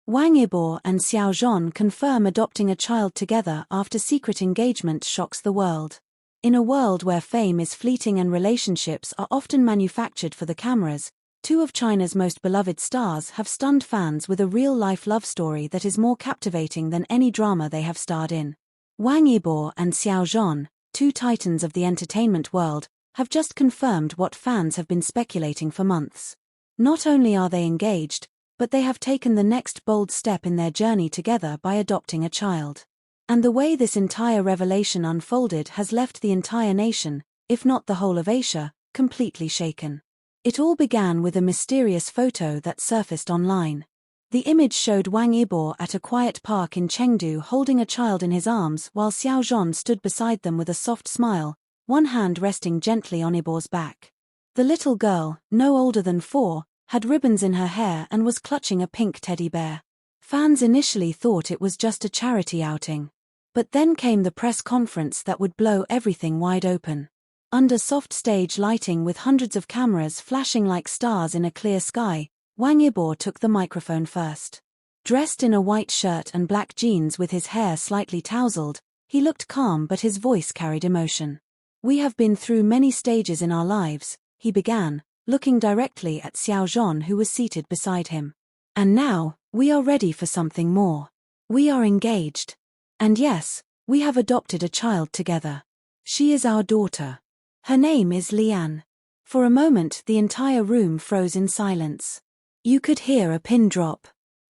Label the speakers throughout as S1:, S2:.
S1: Wang Yibo and Xiao Zhan confirm adopting a child together after secret engagement shocks the world. In a world where fame is fleeting and relationships are often manufactured for the cameras, two of China's most beloved stars have stunned fans with a real-life love story that is more captivating than any drama they have starred in. Wang Yibo and Xiao Zhan, two titans of the entertainment world, have just confirmed what fans have been speculating for months. Not only are they engaged, but they have taken the next bold step in their journey together by adopting a child. And the way this entire revelation unfolded has left the entire nation, if not the whole of Asia, completely shaken. It all began with a mysterious photo that surfaced online. The image showed Wang Yibo at a quiet park in Chengdu holding a child in his arms while Xiao Zhan stood beside them with a soft smile, one hand resting gently on Yibo's back. The little girl, no older than 4, had ribbons in her hair and was clutching a pink teddy bear. Fans initially thought it was just a charity outing. But then came the press conference that would blow everything wide open. Under soft stage lighting with hundreds of cameras flashing like stars in a clear sky, Wang Yibo took the microphone first. Dressed in a white shirt and black jeans with his hair slightly tousled, he looked calm but his voice carried emotion. "We have been through many stages in our lives," he began, looking directly at Xiao Zhan who was seated beside him. "And now, we are ready for something more. We are engaged. And yes, we have adopted a child together. She is our daughter. Her name is Leanne." For a moment the entire room froze in silence. You could hear a pin drop.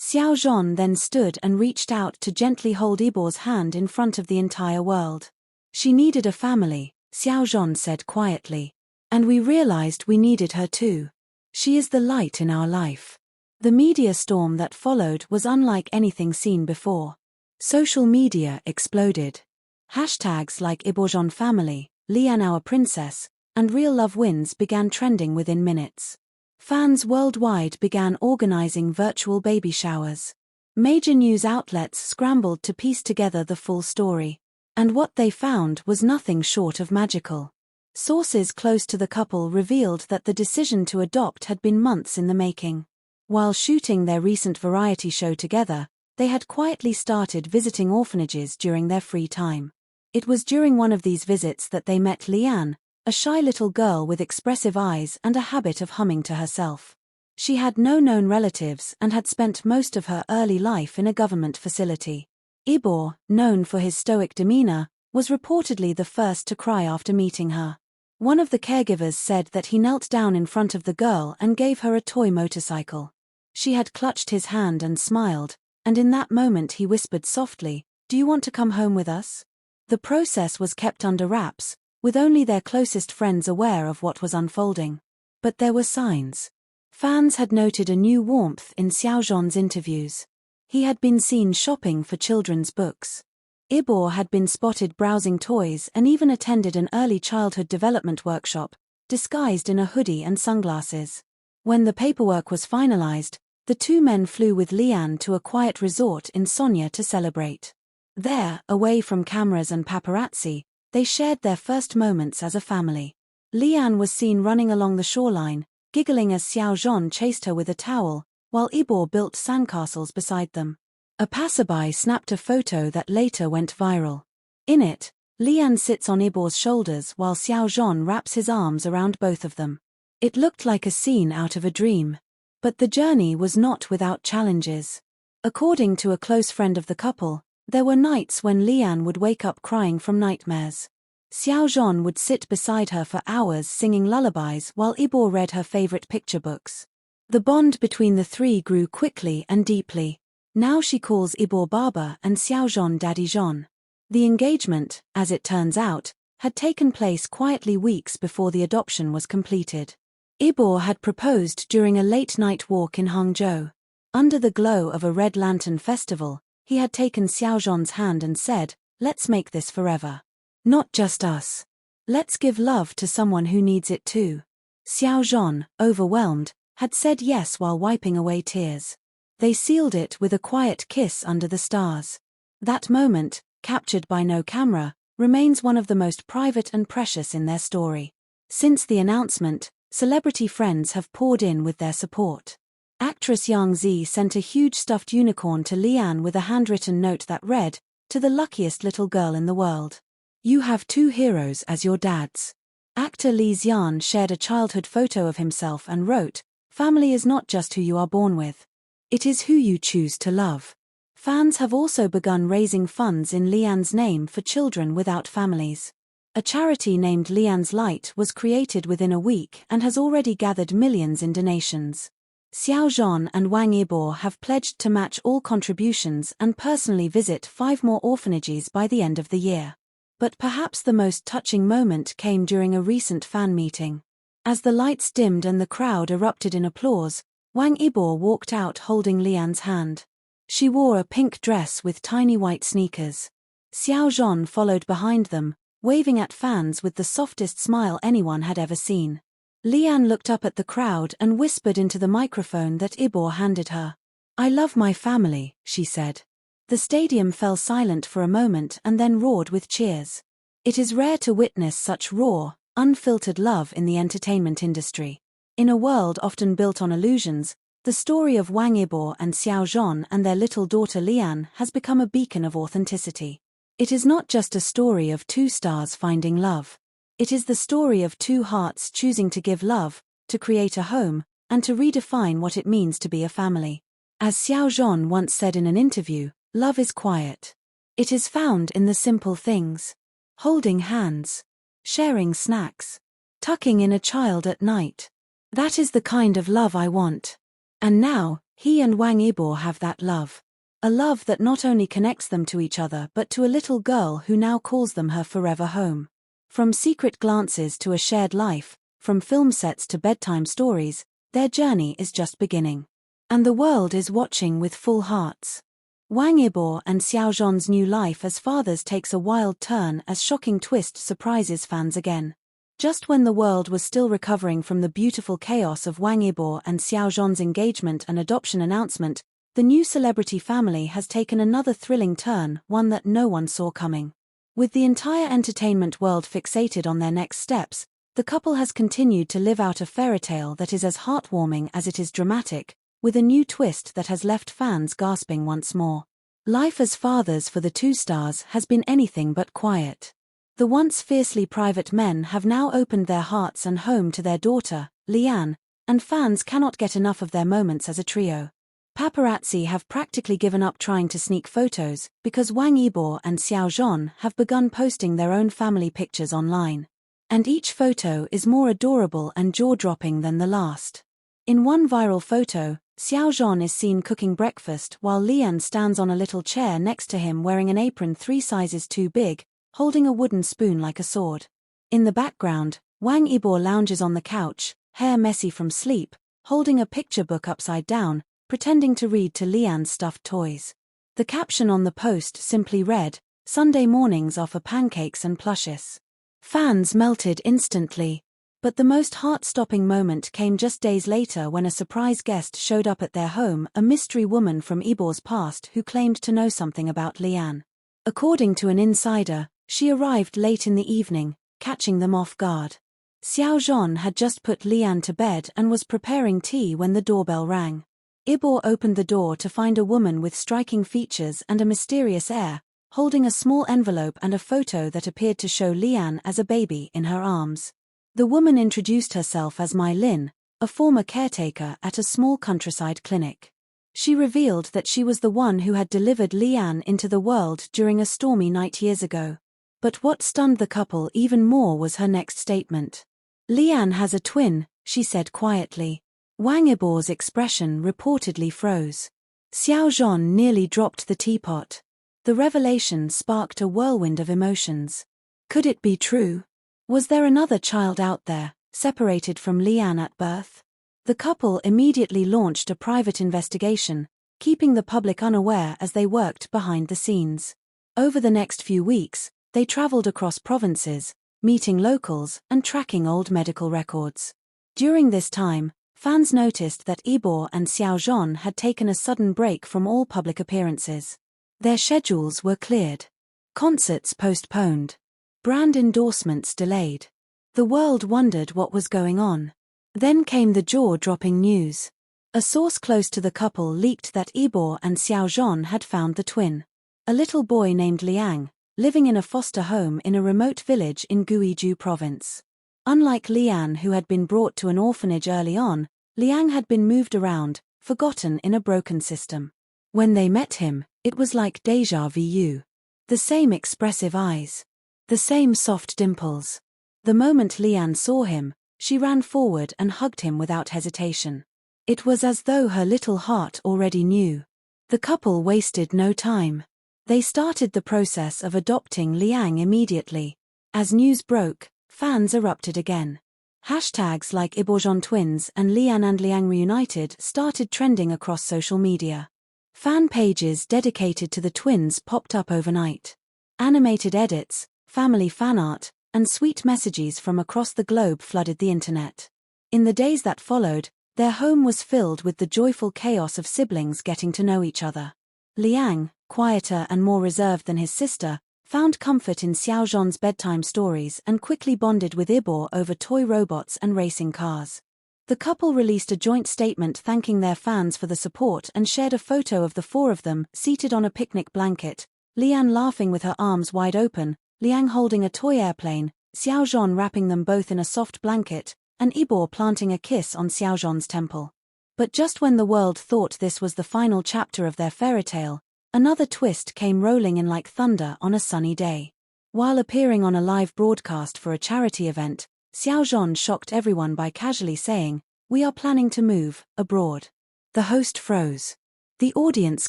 S1: Xiao Zhan then stood and reached out to gently hold Yibo's hand in front of the entire world. "She needed a family," Xiao Zhan said quietly. "And we realized we needed her too. She is the light in our life." The media storm that followed was unlike anything seen before. Social media exploded. Hashtags like Yibo family, Leanne our princess, and real love wins began trending within minutes. Fans worldwide began organizing virtual baby showers. Major news outlets scrambled to piece together the full story. And what they found was nothing short of magical. Sources close to the couple revealed that the decision to adopt had been months in the making. While shooting their recent variety show together, they had quietly started visiting orphanages during their free time. It was during one of these visits that they met Leanne, a shy little girl with expressive eyes and a habit of humming to herself. She had no known relatives and had spent most of her early life in a government facility. Yibo, known for his stoic demeanor, was reportedly the first to cry after meeting her. One of the caregivers said that he knelt down in front of the girl and gave her a toy motorcycle. She had clutched his hand and smiled, and in that moment he whispered softly, "Do you want to come home with us?" The process was kept under wraps, with only their closest friends aware of what was unfolding. But there were signs. Fans had noted a new warmth in Xiao Zhan's interviews. He had been seen shopping for children's books. Yibo had been spotted browsing toys and even attended an early childhood development workshop, disguised in a hoodie and sunglasses. When the paperwork was finalized, the two men flew with Leanne to a quiet resort in Sonia to celebrate. There, away from cameras and paparazzi, they shared their first moments as a family. Leanne was seen running along the shoreline, giggling as Xiao Zhan chased her with a towel, while Yibo built sandcastles beside them. A passerby snapped a photo that later went viral. In it, Leanne sits on Yibo's shoulders while Xiao Zhan wraps his arms around both of them. It looked like a scene out of a dream. But the journey was not without challenges. According to a close friend of the couple, there were nights when Leanne would wake up crying from nightmares. Xiao Zhan would sit beside her for hours singing lullabies while Yibo read her favorite picture books. The bond between the three grew quickly and deeply. Now she calls Yibo Baba and Xiao Zhan Daddy Zhan. The engagement, as it turns out, had taken place quietly weeks before the adoption was completed. Yibo had proposed during a late-night walk in Hangzhou. Under the glow of a Red Lantern festival, he had taken Xiao Zhan's hand and said, "Let's make this forever. Not just us. Let's give love to someone who needs it too." Xiao Zhan, overwhelmed, had said yes while wiping away tears. They sealed it with a quiet kiss under the stars. That moment, captured by no camera, remains one of the most private and precious in their story. Since the announcement, celebrity friends have poured in with their support. Actress Yang Zi sent a huge stuffed unicorn to Leanne with a handwritten note that read, "To the luckiest little girl in the world. You have two heroes as your dads." Actor Li Xian shared a childhood photo of himself and wrote, "Family is not just who you are born with. It is who you choose to love." Fans have also begun raising funds in Leanne's name for children without families. A charity named Leanne's Light was created within a week and has already gathered millions in donations. Xiao Zhan and Wang Yibo have pledged to match all contributions and personally visit 5 more orphanages by the end of the year. But perhaps the most touching moment came during a recent fan meeting. As the lights dimmed and the crowd erupted in applause, Wang Yibo walked out holding Leanne's hand. She wore a pink dress with tiny white sneakers. Xiao Zhan followed behind them, waving at fans with the softest smile anyone had ever seen. Leanne looked up at the crowd and whispered into the microphone that Yibo handed her. "I love my family," she said. The stadium fell silent for a moment and then roared with cheers. It is rare to witness such raw, unfiltered love in the entertainment industry. In a world often built on illusions, the story of Wang Yibo and Xiao Zhan and their little daughter Leanne has become a beacon of authenticity. It is not just a story of two stars finding love. It is the story of two hearts choosing to give love, to create a home, and to redefine what it means to be a family. As Xiao Zhan once said in an interview, "Love is quiet. It is found in the simple things. Holding hands. Sharing snacks. Tucking in a child at night. That is the kind of love I want." And now, he and Wang Yibo have that love. A love that not only connects them to each other but to a little girl who now calls them her forever home. From secret glances to a shared life, from film sets to bedtime stories, their journey is just beginning. And the world is watching with full hearts. Wang Yibo and Xiao Zhan's new life as fathers takes a wild turn as shocking twist surprises fans again. Just when the world was still recovering from the beautiful chaos of Wang Yibo and Xiao Zhan's engagement and adoption announcement, the new celebrity family has taken another thrilling turn, one that no one saw coming. With the entire entertainment world fixated on their next steps, the couple has continued to live out a fairy tale that is as heartwarming as it is dramatic, with a new twist that has left fans gasping once more. Life as fathers for the two stars has been anything but quiet. The once fiercely private men have now opened their hearts and home to their daughter, Leanne, and fans cannot get enough of their moments as a trio. Paparazzi have practically given up trying to sneak photos, because Wang Yibo and Xiao Zhan have begun posting their own family pictures online. And each photo is more adorable and jaw-dropping than the last. In one viral photo, Xiao Zhan is seen cooking breakfast while Leanne stands on a little chair next to him wearing an apron 3 sizes too big, holding a wooden spoon like a sword. In the background, Wang Yibo lounges on the couch, hair messy from sleep, holding a picture book upside down, pretending to read to Leanne's stuffed toys. The caption on the post simply read, "Sunday mornings are for pancakes and plushes." Fans melted instantly. But the most heart-stopping moment came just days later when a surprise guest showed up at their home, a mystery woman from Yibo's past who claimed to know something about Leanne. According to an insider, she arrived late in the evening, catching them off guard. Xiao Zhan had just put Leanne to bed and was preparing tea when the doorbell rang. Yibo opened the door to find a woman with striking features and a mysterious air, holding a small envelope and a photo that appeared to show Leanne as a baby in her arms. The woman introduced herself as Mai Lin, a former caretaker at a small countryside clinic. She revealed that she was the one who had delivered Leanne into the world during a stormy night years ago. But what stunned the couple even more was her next statement. "Leanne has a twin," she said quietly. Wang Yibo's expression reportedly froze. Xiao Zhan nearly dropped the teapot. The revelation sparked a whirlwind of emotions. Could it be true? Was there another child out there, separated from Leanne at birth? The couple immediately launched a private investigation, keeping the public unaware as they worked behind the scenes. Over the next few weeks, they traveled across provinces, meeting locals and tracking old medical records. During this time, fans noticed that Yibo and Xiao Zhan had taken a sudden break from all public appearances. Their schedules were cleared. Concerts postponed. Brand endorsements delayed. The world wondered what was going on. Then came the jaw-dropping news. A source close to the couple leaked that Yibo and Xiao Zhan had found the twin, a little boy named Leanne, living in a foster home in a remote village in Guizhou province. Unlike Leanne, who had been brought to an orphanage early on, Leanne had been moved around, forgotten in a broken system. When they met him, it was like déjà vu. The same expressive eyes. The same soft dimples. The moment Leanne saw him, she ran forward and hugged him without hesitation. It was as though her little heart already knew. The couple wasted no time. They started the process of adopting Leanne immediately. As news broke, fans erupted again. Hashtags like Yibo twins and Leanne reunited started trending across social media. Fan pages dedicated to the twins popped up overnight. Animated edits, family fan art, and sweet messages from across the globe flooded the internet. In the days that followed, their home was filled with the joyful chaos of siblings getting to know each other. Leanne, quieter and more reserved than his sister, found comfort in Xiao Zhan's bedtime stories and quickly bonded with Yibo over toy robots and racing cars. The couple released a joint statement thanking their fans for the support and shared a photo of the four of them seated on a picnic blanket, Leanne laughing with her arms wide open, Leanne holding a toy airplane, Xiao Zhan wrapping them both in a soft blanket, and Yibo planting a kiss on Xiao Zhan's temple. But just when the world thought this was the final chapter of their fairy tale, another twist came rolling in like thunder on a sunny day. While appearing on a live broadcast for a charity event, Xiao Zhan shocked everyone by casually saying, "We are planning to move abroad." The host froze. The audience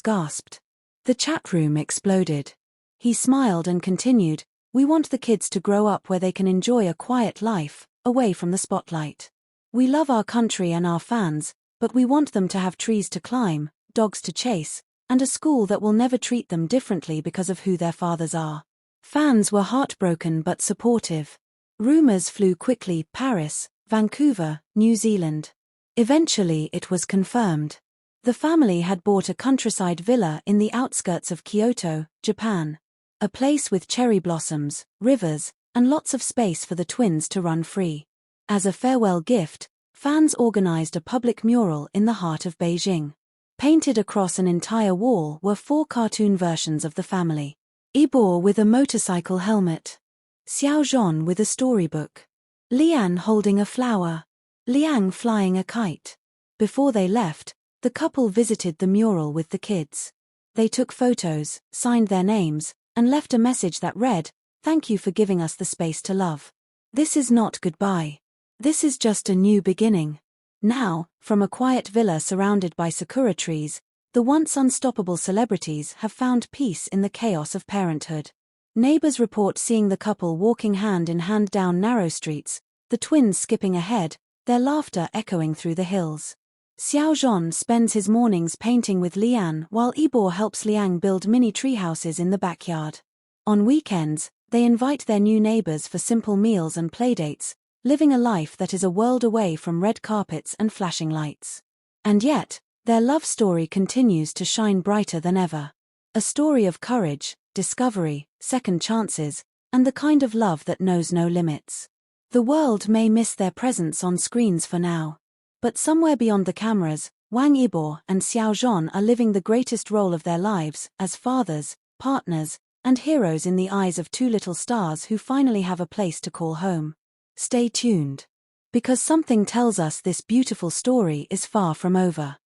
S1: gasped. The chat room exploded. He smiled and continued, "We want the kids to grow up where they can enjoy a quiet life, away from the spotlight. We love our country and our fans, but we want them to have trees to climb, dogs to chase, and a school that will never treat them differently because of who their fathers are." Fans were heartbroken but supportive. Rumors flew quickly: Paris, Vancouver, New Zealand. Eventually it was confirmed. The family had bought a countryside villa in the outskirts of Kyoto, Japan. A place with cherry blossoms, rivers, and lots of space for the twins to run free. As a farewell gift, fans organized a public mural in the heart of Beijing. Painted across an entire wall were 4 cartoon versions of the family. Yibo with a motorcycle helmet. Xiao Zhan with a storybook. Leanne holding a flower. Leanne flying a kite. Before they left, the couple visited the mural with the kids. They took photos, signed their names, and left a message that read, "Thank you for giving us the space to love. This is not goodbye. This is just a new beginning." Now, from a quiet villa surrounded by sakura trees, the once unstoppable celebrities have found peace in the chaos of parenthood. Neighbors report seeing the couple walking hand in hand down narrow streets, the twins skipping ahead, their laughter echoing through the hills. Xiao Zhan spends his mornings painting with Leanne while Yibo helps Leanne build mini treehouses in the backyard. On weekends, they invite their new neighbors for simple meals and playdates, living a life that is a world away from red carpets and flashing lights. And yet, their love story continues to shine brighter than ever. A story of courage, discovery, second chances, and the kind of love that knows no limits. The world may miss their presence on screens for now. But somewhere beyond the cameras, Wang Yibo and Xiao Zhan are living the greatest role of their lives as fathers, partners, and heroes in the eyes of 2 little stars who finally have a place to call home. Stay tuned. Because something tells us this beautiful story is far from over.